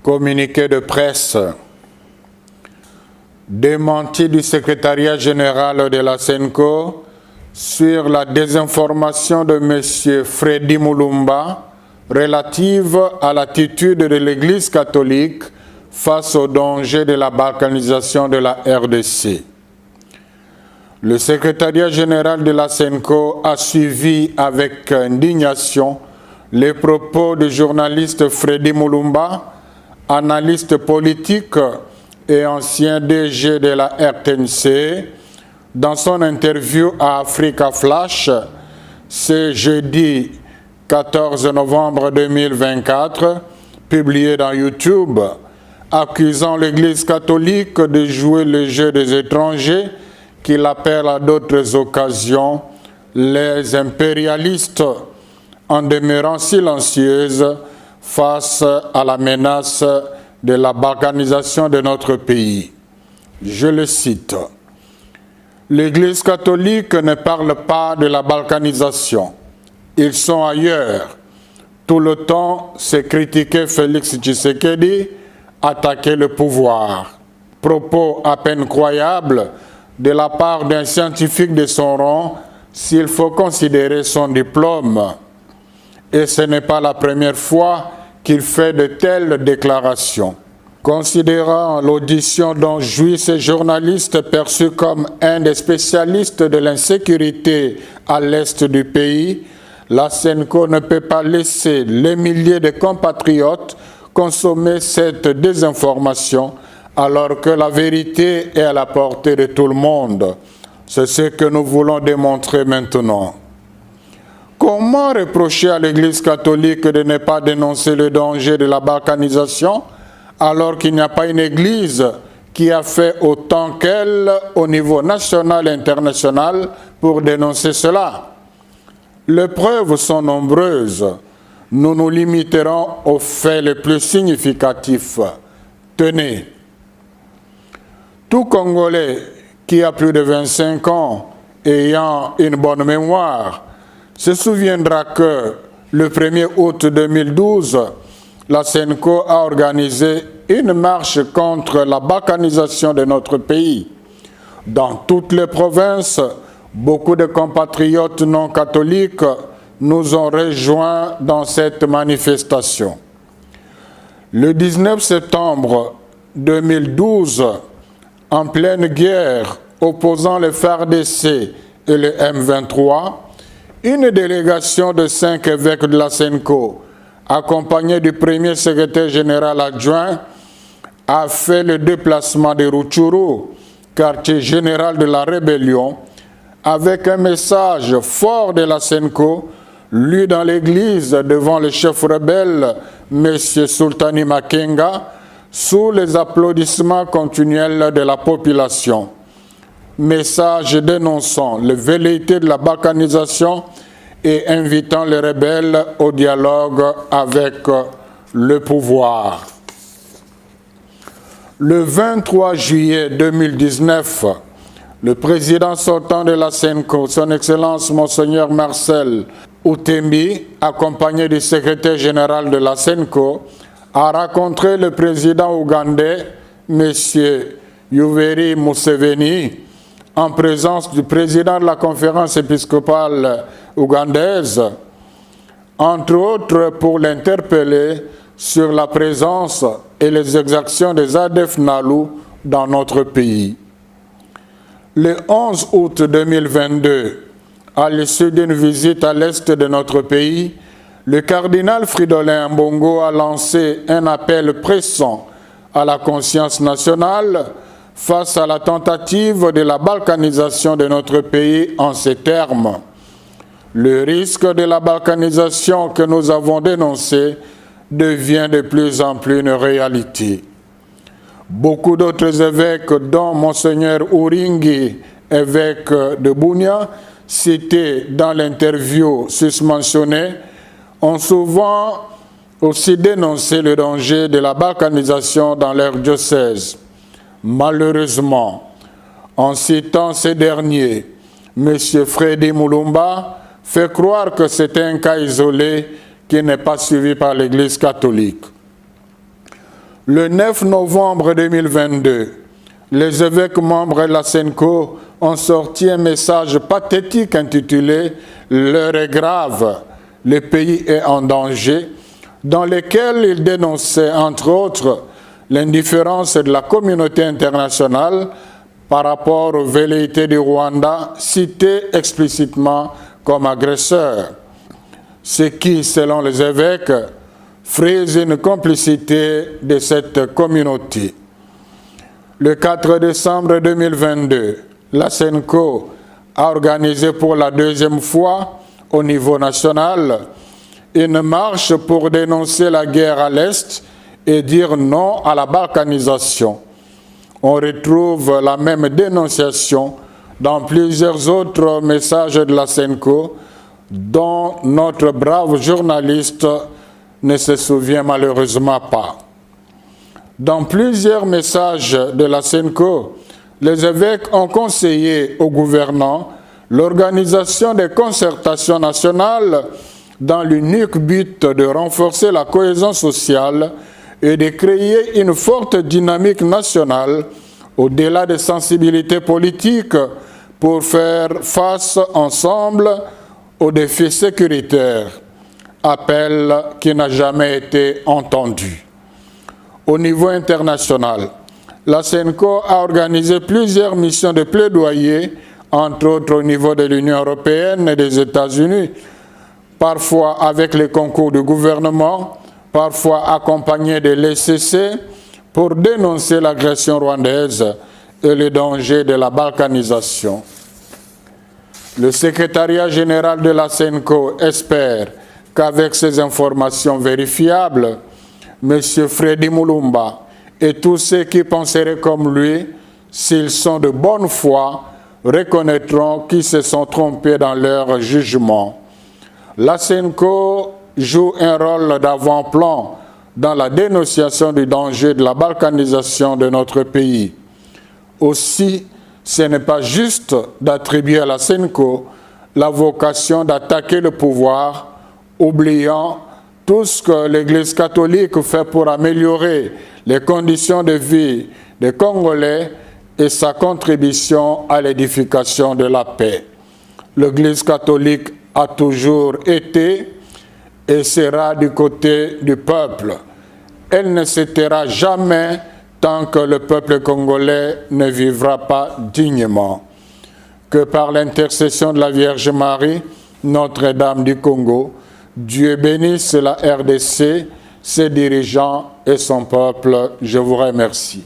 Communiqué de presse. Démenti du secrétariat général de la SENCO sur la désinformation de M. Freddy Mulumba relative à l'attitude de l'Église catholique face au danger de la balkanisation de la RDC. Le secrétariat général de la SENCO a suivi avec indignation les propos du journaliste Freddy Mulumba, analyste politique et ancien DG de la RTNC, dans son interview à Africa Flash, ce jeudi 14 novembre 2024, publié dans YouTube, accusant l'Église catholique de jouer le jeu des étrangers qu'il appelle à d'autres occasions les impérialistes, en demeurant silencieuse face à la menace de la balkanisation de notre pays. Je le cite. L'Église catholique ne parle pas de la balkanisation. Ils sont ailleurs. Tout le temps, c'est critiquer Félix Tshisekedi, attaquer le pouvoir. Propos à peine croyables de la part d'un scientifique de son rang, s'il faut considérer son diplôme. Et ce n'est pas la première fois qu'il fait de telles déclarations. Considérant l'audition dont jouit ce journaliste perçu comme un des spécialistes de l'insécurité à l'est du pays, la SENCO ne peut pas laisser les milliers de compatriotes consommer cette désinformation alors que la vérité est à la portée de tout le monde. C'est ce que nous voulons démontrer maintenant. Comment reprocher à l'Église catholique de ne pas dénoncer le danger de la balkanisation alors qu'il n'y a pas une Église qui a fait autant qu'elle au niveau national et international pour dénoncer cela? Les preuves sont nombreuses. Nous nous limiterons aux faits les plus significatifs. Tenez, tout Congolais qui a plus de 25 ans ayant une bonne mémoire se souviendra que le 1er août 2012, la SENCO a organisé une marche contre la balkanisation de notre pays. Dans toutes les provinces, beaucoup de compatriotes non catholiques nous ont rejoints dans cette manifestation. Le 19 septembre 2012, en pleine guerre opposant le FARDC et le M23, une délégation de 5 évêques de la SENCO, accompagnée du premier secrétaire général adjoint, a fait le déplacement de Rutshuru, quartier général de la rébellion, avec un message fort de la SENCO, lu dans l'église devant le chef rebelle, M. Sultani Makenga, sous les applaudissements continuels de la population. Message dénonçant les velléités de la balkanisation et invitant les rebelles au dialogue avec le pouvoir. Le 23 juillet 2019, le président sortant de la SENCO, son Excellence Monseigneur Marcel Outembi, accompagné du secrétaire général de la SENCO, a rencontré le président ougandais, M. Yoweri Museveni, en présence du président de la conférence épiscopale ougandaise, entre autres pour l'interpeller sur la présence et les exactions des ADF NALU dans notre pays. Le 11 août 2022, à l'issue d'une visite à l'est de notre pays, le cardinal Fridolin Ambongo a lancé un appel pressant à la conscience nationale face à la tentative de la balkanisation de notre pays en ces termes. Le risque de la balkanisation que nous avons dénoncé devient de plus en plus une réalité. Beaucoup d'autres évêques, dont Monseigneur Uringi, évêque de Bunia, cité dans l'interview susmentionnée, ont souvent aussi dénoncé le danger de la balkanisation dans leur diocèse. Malheureusement, en citant ces derniers, M. Freddy Mulumba fait croire que c'est un cas isolé qui n'est pas suivi par l'Église catholique. Le 9 novembre 2022, les évêques membres de la SENCO ont sorti un message pathétique intitulé « L'heure est grave, le pays est en danger », dans lequel ils dénonçaient, entre autres, l'indifférence de la communauté internationale par rapport aux velléités du Rwanda, cité explicitement comme agresseur, ce qui, selon les évêques, frise une complicité de cette communauté. Le 4 décembre 2022, la SENCO a organisé pour la deuxième fois au niveau national une marche pour dénoncer la guerre à l'Est et dire non à la balkanisation. On retrouve la même dénonciation dans plusieurs autres messages de la SENCO dont notre brave journaliste ne se souvient malheureusement pas. Dans plusieurs messages de la SENCO, les évêques ont conseillé au gouvernement l'organisation des concertations nationales dans l'unique but de renforcer la cohésion sociale et de créer une forte dynamique nationale au-delà des sensibilités politiques pour faire face ensemble aux défis sécuritaires, appel qui n'a jamais été entendu. Au niveau international, la SENCO a organisé plusieurs missions de plaidoyer, entre autres au niveau de l'Union européenne et des États-Unis, parfois avec le concours du gouvernement, parfois accompagné de l'ECC, pour dénoncer l'agression rwandaise et les dangers de la balkanisation. Le secrétariat général de la SENCO espère qu'avec ces informations vérifiables, M. Freddy Mulumba et tous ceux qui penseraient comme lui, s'ils sont de bonne foi, reconnaîtront qu'ils se sont trompés dans leur jugement. La SENCO joue un rôle d'avant-plan dans la dénonciation du danger de la balkanisation de notre pays. Aussi, ce n'est pas juste d'attribuer à la SENCO la vocation d'attaquer le pouvoir, oubliant tout ce que l'Église catholique fait pour améliorer les conditions de vie des Congolais et sa contribution à l'édification de la paix. L'Église catholique a toujours été et sera du côté du peuple. Elle ne se taira jamais tant que le peuple congolais ne vivra pas dignement. Que par l'intercession de la Vierge Marie, Notre-Dame du Congo, Dieu bénisse la RDC, ses dirigeants et son peuple. Je vous remercie.